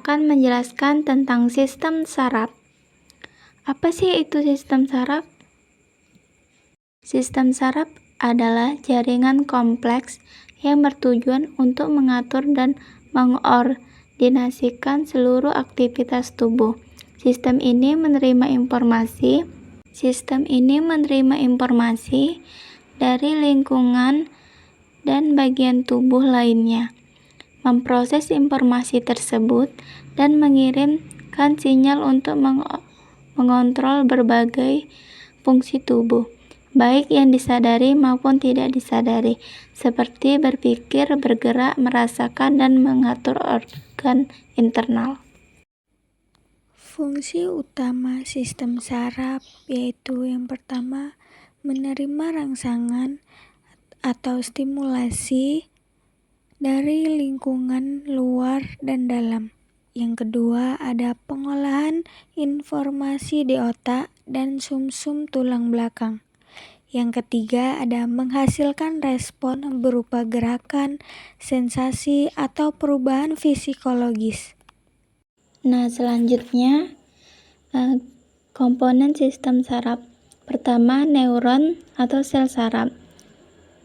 akan menjelaskan tentang sistem saraf. Apa sih itu sistem saraf? Sistem saraf adalah jaringan kompleks yang bertujuan untuk mengatur dan mengordinasikan seluruh aktivitas tubuh. Sistem ini menerima informasi dari lingkungan dan bagian tubuh lainnya, memproses informasi tersebut, dan mengirimkan sinyal untuk mengontrol berbagai fungsi tubuh, baik yang disadari maupun tidak disadari, seperti berpikir, bergerak, merasakan, dan mengatur organ internal. Fungsi utama sistem saraf yaitu yang pertama, menerima rangsangan atau stimulasi dari lingkungan luar dan dalam. Yang kedua, ada pengolahan informasi di otak dan sumsum tulang belakang. Yang ketiga, ada menghasilkan respon berupa gerakan, sensasi, atau perubahan psikologis. Nah, selanjutnya komponen sistem saraf. Pertama, neuron atau sel saraf.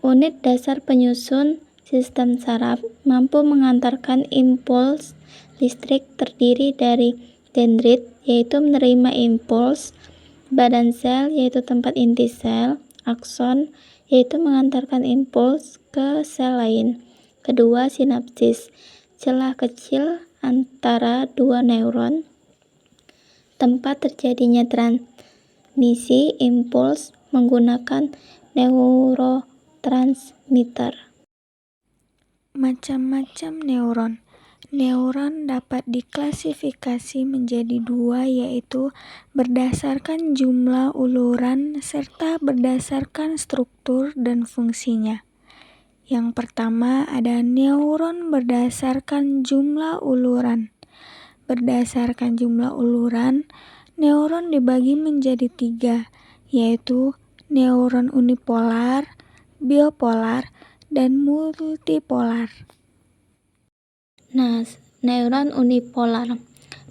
Unit dasar penyusun sistem saraf mampu mengantarkan impuls listrik, terdiri dari dendrit, yaitu menerima impuls, badan sel, yaitu tempat inti sel, akson, yaitu mengantarkan impuls ke sel lain. Kedua, sinapsis, celah kecil antara dua neuron, tempat terjadinya transmisi impuls menggunakan neurotransmitter. Macam-macam neuron. Neuron dapat diklasifikasi menjadi dua, yaitu berdasarkan jumlah uluran serta berdasarkan struktur dan fungsinya. Yang pertama ada neuron berdasarkan jumlah uluran. Berdasarkan jumlah uluran, neuron dibagi menjadi 3, yaitu neuron unipolar, bipolar, dan multipolar. Nah, neuron unipolar.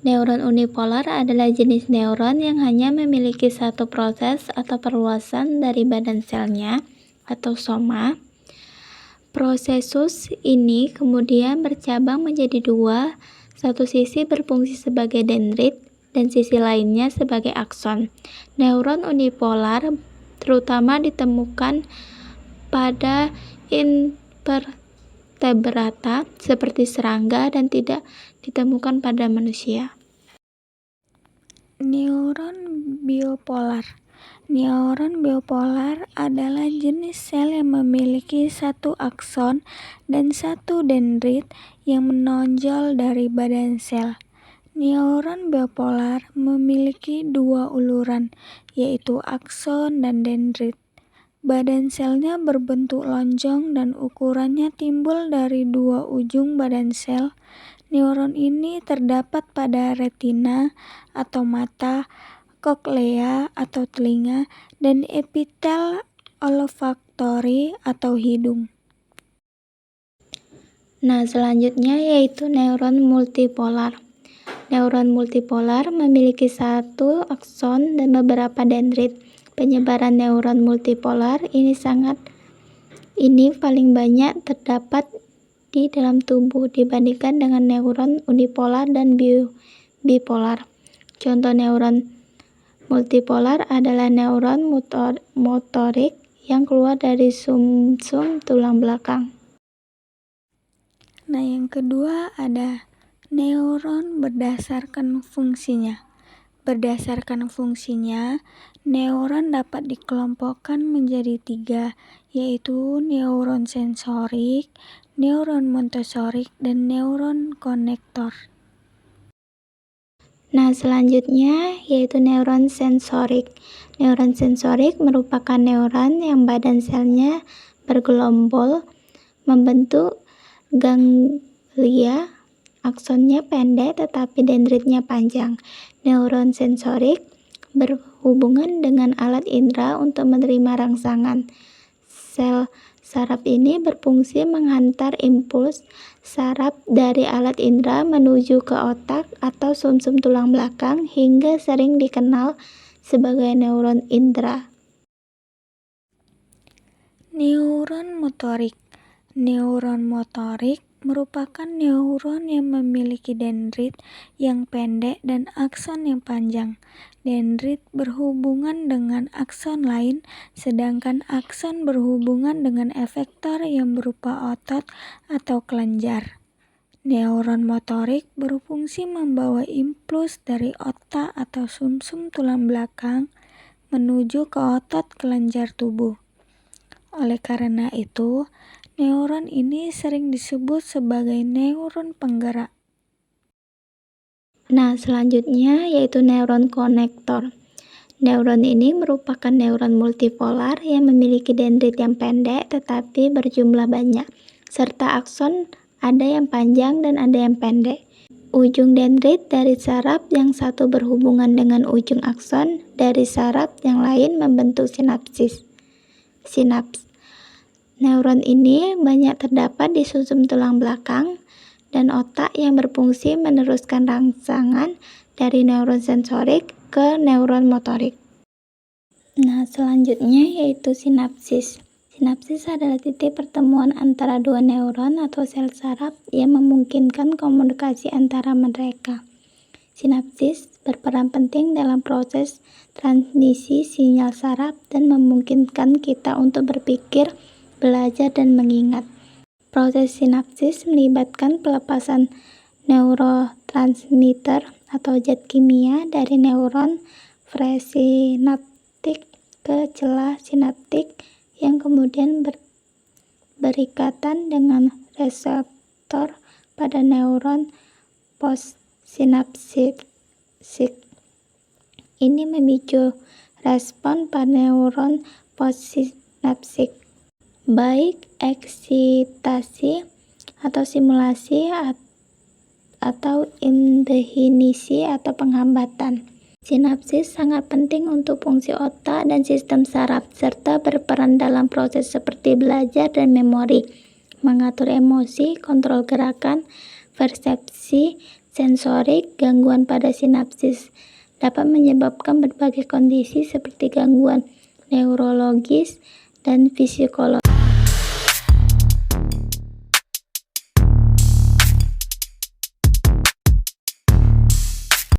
Neuron unipolar adalah jenis neuron yang hanya memiliki satu proses atau perluasan dari badan selnya atau soma. Prosesus ini kemudian bercabang menjadi 2, satu sisi berfungsi sebagai dendrit dan sisi lainnya sebagai akson. Neuron unipolar terutama ditemukan pada invertebrata seperti serangga dan tidak ditemukan pada manusia. Neuron bipolar. Neuron bipolar adalah jenis sel yang memiliki satu akson dan satu dendrit yang menonjol dari badan sel. Neuron bipolar memiliki 2 uluran, yaitu akson dan dendrit. Badan selnya berbentuk lonjong dan ukurannya timbul dari 2 ujung badan sel. Neuron ini terdapat pada retina atau mata, koklea atau telinga, dan epitel olfaktori atau hidung. Nah, selanjutnya yaitu neuron multipolar. Neuron multipolar memiliki satu akson dan beberapa dendrit. Penyebaran neuron multipolar ini paling banyak terdapat di dalam tubuh dibandingkan dengan neuron unipolar dan bipolar. Contoh neuron multipolar adalah neuron motorik yang keluar dari sumsum tulang belakang. Nah, yang kedua ada neuron berdasarkan fungsinya. Berdasarkan fungsinya, neuron dapat dikelompokkan menjadi 3, yaitu neuron sensorik, neuron motorik, dan neuron konektor. Nah, selanjutnya yaitu neuron sensorik. Neuron sensorik merupakan neuron yang badan selnya bergelombol, membentuk ganglia, aksonnya pendek tetapi dendritnya panjang. Neuron sensorik berhubungan dengan alat indera untuk menerima rangsangan. Sel Saraf ini berfungsi menghantar impuls saraf dari alat indera menuju ke otak atau sumsum tulang belakang hingga sering dikenal sebagai neuron indera. Neuron motorik. Neuron motorik merupakan neuron yang memiliki dendrit yang pendek dan akson yang panjang. Dendrit berhubungan dengan akson lain, sedangkan akson berhubungan dengan efektor yang berupa otot atau kelenjar. Neuron motorik berfungsi membawa impuls dari otak atau sumsum tulang belakang menuju ke otot kelenjar tubuh. Oleh karena itu, neuron ini sering disebut sebagai neuron penggerak. Nah, selanjutnya yaitu neuron konektor. Neuron ini merupakan neuron multipolar yang memiliki dendrit yang pendek tetapi berjumlah banyak, serta akson ada yang panjang dan ada yang pendek. Ujung dendrit dari saraf yang satu berhubungan dengan ujung akson dari saraf yang lain membentuk sinaps. Neuron ini banyak terdapat di sumsum tulang belakang dan otak yang berfungsi meneruskan rangsangan dari neuron sensorik ke neuron motorik. Nah, selanjutnya yaitu sinapsis. Sinapsis adalah titik pertemuan antara dua neuron atau sel saraf yang memungkinkan komunikasi antara mereka. Sinapsis berperan penting dalam proses transmisi sinyal saraf dan memungkinkan kita untuk berpikir, belajar, dan mengingat. Proses sinapsis melibatkan pelepasan neurotransmitter atau zat kimia dari neuron presinaptik ke celah sinaptik yang kemudian berikatan dengan reseptor pada neuron postsinaptik. Ini memicu respon pada neuron postsinaptik, baik eksitasi atau stimulasi atau inhibisi atau penghambatan. Sinapsis sangat penting untuk fungsi otak dan sistem saraf, serta berperan dalam proses seperti belajar dan memori, mengatur emosi, kontrol gerakan, persepsi, sensorik. Gangguan pada sinapsis dapat menyebabkan berbagai kondisi seperti gangguan neurologis dan psikologis.